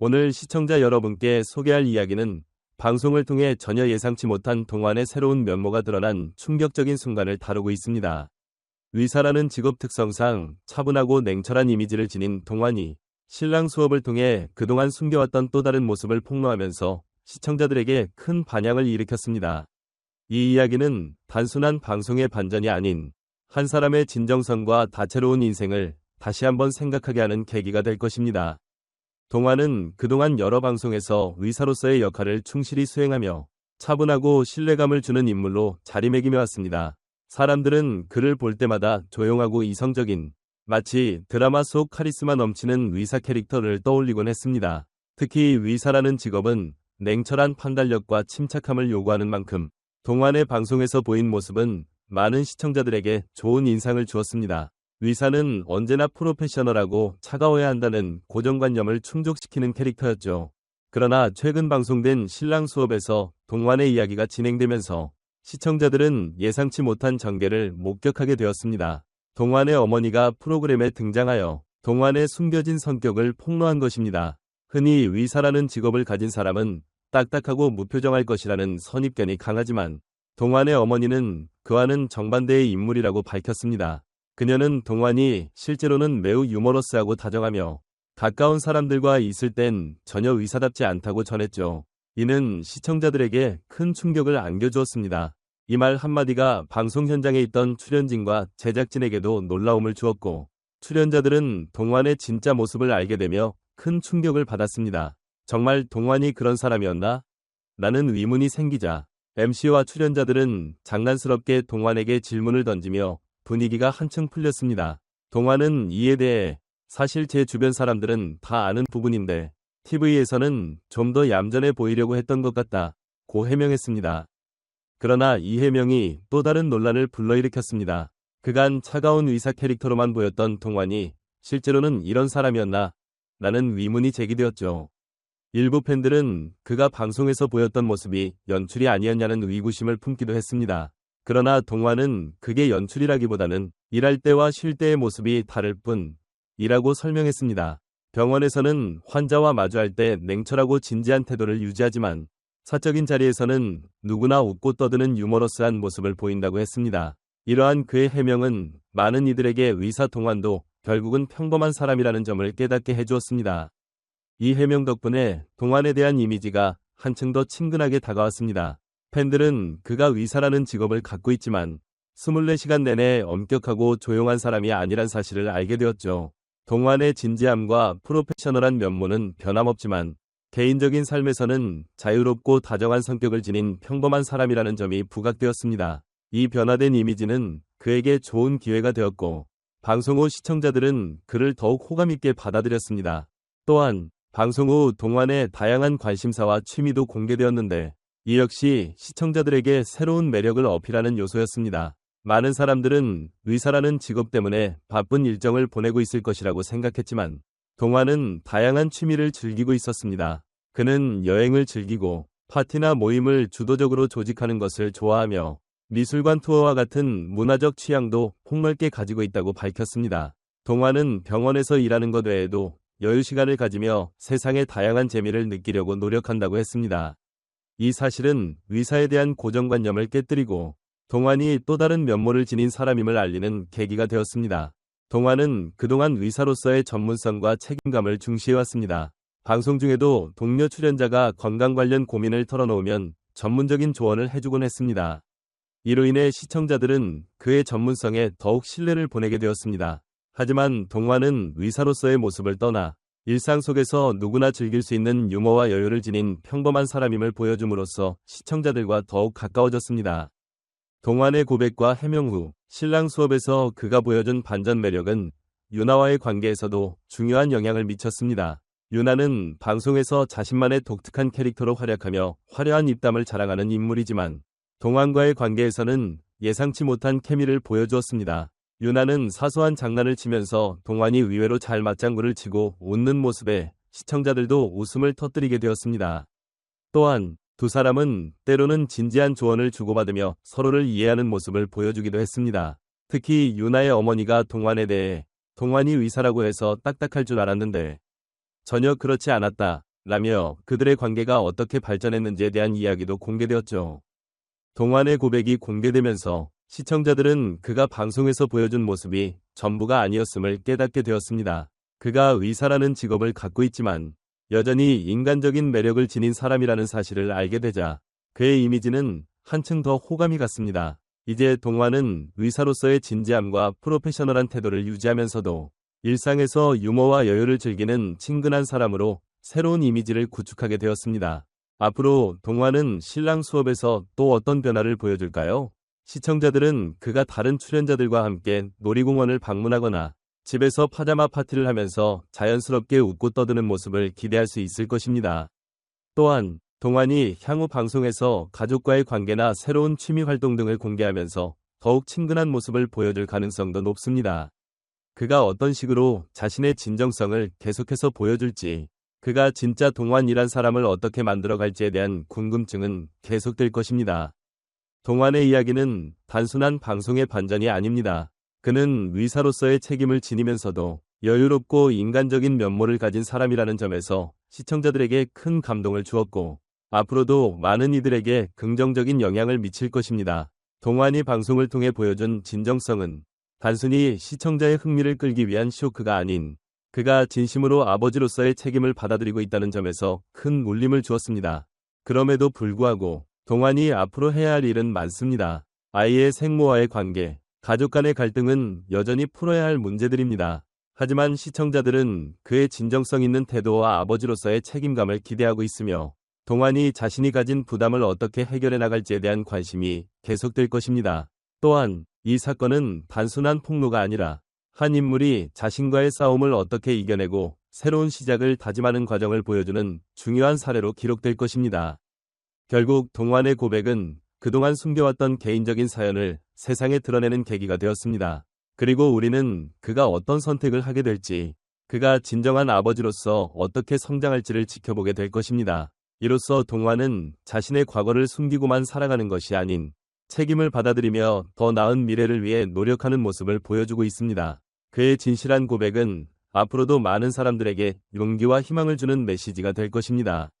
오늘 시청자 여러분께 소개할 이야기는 방송을 통해 전혀 예상치 못한 동환의 새로운 면모가 드러난 충격적인 순간을 다루고 있습니다. 의사라는 직업 특성상 차분하고 냉철한 이미지를 지닌 동환이 신랑 수업을 통해 그동안 숨겨왔던 또 다른 모습을 폭로하면서 시청자들에게 큰 반향을 일으켰습니다. 이 이야기는 단순한 방송의 반전이 아닌 한 사람의 진정성과 다채로운 인생을 다시 한번 생각하게 하는 계기가 될 것입니다. 동환은 그동안 여러 방송에서 의사로서의 역할을 충실히 수행하며 차분하고 신뢰감을 주는 인물로 자리매김해 왔습니다. 사람들은 그를 볼 때마다 조용하고 이성적인, 마치 드라마 속 카리스마 넘치는 의사 캐릭터를 떠올리곤 했습니다. 특히 의사라는 직업은 냉철한 판단력과 침착함을 요구하는 만큼 동환의 방송에서 보인 모습은 많은 시청자들에게 좋은 인상을 주었습니다. 의사는 언제나 프로페셔널하고 차가워야 한다는 고정관념을 충족시키는 캐릭터였죠. 그러나 최근 방송된 신랑 수업에서 동환의 이야기가 진행되면서 시청자들은 예상치 못한 전개를 목격하게 되었습니다. 동환의 어머니가 프로그램에 등장하여 동환의 숨겨진 성격을 폭로한 것입니다. 흔히 의사라는 직업을 가진 사람은 딱딱하고 무표정할 것이라는 선입견이 강하지만 동환의 어머니는 그와는 정반대의 인물이라고 밝혔습니다. 그녀는 동환이 실제로는 매우 유머러스하고 다정하며 가까운 사람들과 있을 땐 전혀 의사답지 않다고 전했죠. 이는 시청자들에게 큰 충격을 안겨주었습니다. 이 말 한마디가 방송 현장에 있던 출연진과 제작진에게도 놀라움을 주었고 출연자들은 동환의 진짜 모습을 알게 되며 큰 충격을 받았습니다. 정말 동환이 그런 사람이었나? 라는 의문이 생기자 MC와 출연자들은 장난스럽게 동환에게 질문을 던지며 분위기가 한층 풀렸습니다. 동환은 이에 대해 사실 제 주변 사람들은 다 아는 부분인데 TV에서는 좀 더 얌전해 보이려고 했던 것 같다 고 해명했습니다. 그러나 이 해명이 또 다른 논란을 불러일으켰습니다. 그간 차가운 의사 캐릭터로만 보였던 동환이 실제로는 이런 사람이었나? 라는 의문이 제기되었죠. 일부 팬들은 그가 방송에서 보였던 모습이 연출이 아니었냐는 의구심을 품기도 했습니다. 그러나 동환은 그게 연출이라기보다는 일할 때와 쉴 때의 모습이 다를 뿐이라고 설명했습니다. 병원에서는 환자와 마주할 때 냉철하고 진지한 태도를 유지하지만 사적인 자리에서는 누구나 웃고 떠드는 유머러스한 모습을 보인다고 했습니다. 이러한 그의 해명은 많은 이들에게 의사 동환도 결국은 평범한 사람이라는 점을 깨닫게 해주었습니다. 이 해명 덕분에 동환에 대한 이미지가 한층 더 친근하게 다가왔습니다. 팬들은 그가 의사라는 직업을 갖고 있지만 24시간 내내 엄격하고 조용한 사람이 아니란 사실을 알게 되었죠. 동환의 진지함과 프로페셔널한 면모는 변함없지만 개인적인 삶에서는 자유롭고 다정한 성격을 지닌 평범한 사람이라는 점이 부각되었습니다. 이 변화된 이미지는 그에게 좋은 기회가 되었고 방송 후 시청자들은 그를 더욱 호감있게 받아들였습니다. 또한 방송 후 동환의 다양한 관심사와 취미도 공개되었는데 이 역시 시청자들에게 새로운 매력을 어필하는 요소였습니다. 많은 사람들은 의사라는 직업 때문에 바쁜 일정을 보내고 있을 것이라고 생각했지만 동환은 다양한 취미를 즐기고 있었습니다. 그는 여행을 즐기고 파티나 모임을 주도적으로 조직하는 것을 좋아하며 미술관 투어와 같은 문화적 취향도 폭넓게 가지고 있다고 밝혔습니다. 동환은 병원에서 일하는 것 외에도 여유 시간을 가지며 세상의 다양한 재미를 느끼려고 노력한다고 했습니다. 이 사실은 의사에 대한 고정관념을 깨뜨리고 동환이 또 다른 면모를 지닌 사람임을 알리는 계기가 되었습니다. 동환은 그동안 의사로서의 전문성과 책임감을 중시해왔습니다. 방송 중에도 동료 출연자가 건강 관련 고민을 털어놓으면 전문적인 조언을 해주곤 했습니다. 이로 인해 시청자들은 그의 전문성에 더욱 신뢰를 보내게 되었습니다. 하지만 동환은 의사로서의 모습을 떠나 일상 속에서 누구나 즐길 수 있는 유머와 여유를 지닌 평범한 사람임을 보여줌으로써 시청자들과 더욱 가까워졌습니다. 동환의 고백과 해명 후 신랑 수업에서 그가 보여준 반전 매력은 유나와의 관계에서도 중요한 영향을 미쳤습니다. 유나는 방송에서 자신만의 독특한 캐릭터로 활약하며 화려한 입담을 자랑하는 인물이지만 동환과의 관계에서는 예상치 못한 케미를 보여주었습니다. 유나는 사소한 장난을 치면서 동환이 의외로 잘 맞장구를 치고 웃는 모습에 시청자들도 웃음을 터뜨리게 되었습니다. 또한 두 사람은 때로는 진지한 조언을 주고받으며 서로를 이해하는 모습을 보여주기도 했습니다. 특히 유나의 어머니가 동환에 대해 동환이 의사라고 해서 딱딱할 줄 알았는데 전혀 그렇지 않았다 라며 그들의 관계가 어떻게 발전했는지에 대한 이야기도 공개되었죠. 동환의 고백이 공개되면서 시청자들은 그가 방송에서 보여준 모습이 전부가 아니었음을 깨닫게 되었습니다. 그가 의사라는 직업을 갖고 있지만 여전히 인간적인 매력을 지닌 사람이라는 사실을 알게 되자 그의 이미지는 한층 더 호감이 갔습니다. 이제 동환은 의사로서의 진지함과 프로페셔널한 태도를 유지하면서도 일상에서 유머와 여유를 즐기는 친근한 사람으로 새로운 이미지를 구축하게 되었습니다. 앞으로 동환은 신랑 수업에서 또 어떤 변화를 보여줄까요? 시청자들은 그가 다른 출연자들과 함께 놀이공원을 방문하거나 집에서 파자마 파티를 하면서 자연스럽게 웃고 떠드는 모습을 기대할 수 있을 것입니다. 또한 동환이 향후 방송에서 가족과의 관계나 새로운 취미 활동 등을 공개하면서 더욱 친근한 모습을 보여줄 가능성도 높습니다. 그가 어떤 식으로 자신의 진정성을 계속해서 보여줄지, 그가 진짜 동환이란 사람을 어떻게 만들어갈지에 대한 궁금증은 계속될 것입니다. 동환의 이야기는 단순한 방송의 반전이 아닙니다. 그는 의사로서의 책임을 지니면서도 여유롭고 인간적인 면모를 가진 사람이라는 점에서 시청자들에게 큰 감동을 주었고, 앞으로도 많은 이들에게 긍정적인 영향을 미칠 것입니다. 동환이 방송을 통해 보여준 진정성은 단순히 시청자의 흥미를 끌기 위한 쇼크가 아닌 그가 진심으로 아버지로서의 책임을 받아들이고 있다는 점에서 큰 울림을 주었습니다. 그럼에도 불구하고 동환이 앞으로 해야 할 일은 많습니다. 아이의 생모와의 관계, 가족 간의 갈등은 여전히 풀어야 할 문제들입니다. 하지만 시청자들은 그의 진정성 있는 태도와 아버지로서의 책임감을 기대하고 있으며 동환이 자신이 가진 부담을 어떻게 해결해 나갈지에 대한 관심이 계속될 것입니다. 또한 이 사건은 단순한 폭로가 아니라 한 인물이 자신과의 싸움을 어떻게 이겨내고 새로운 시작을 다짐하는 과정을 보여주는 중요한 사례로 기록될 것입니다. 결국 동환의 고백은 그동안 숨겨왔던 개인적인 사연을 세상에 드러내는 계기가 되었습니다. 그리고 우리는 그가 어떤 선택을 하게 될지, 그가 진정한 아버지로서 어떻게 성장할지를 지켜보게 될 것입니다. 이로써 동환은 자신의 과거를 숨기고만 살아가는 것이 아닌 책임을 받아들이며 더 나은 미래를 위해 노력하는 모습을 보여주고 있습니다. 그의 진실한 고백은 앞으로도 많은 사람들에게 용기와 희망을 주는 메시지가 될 것입니다.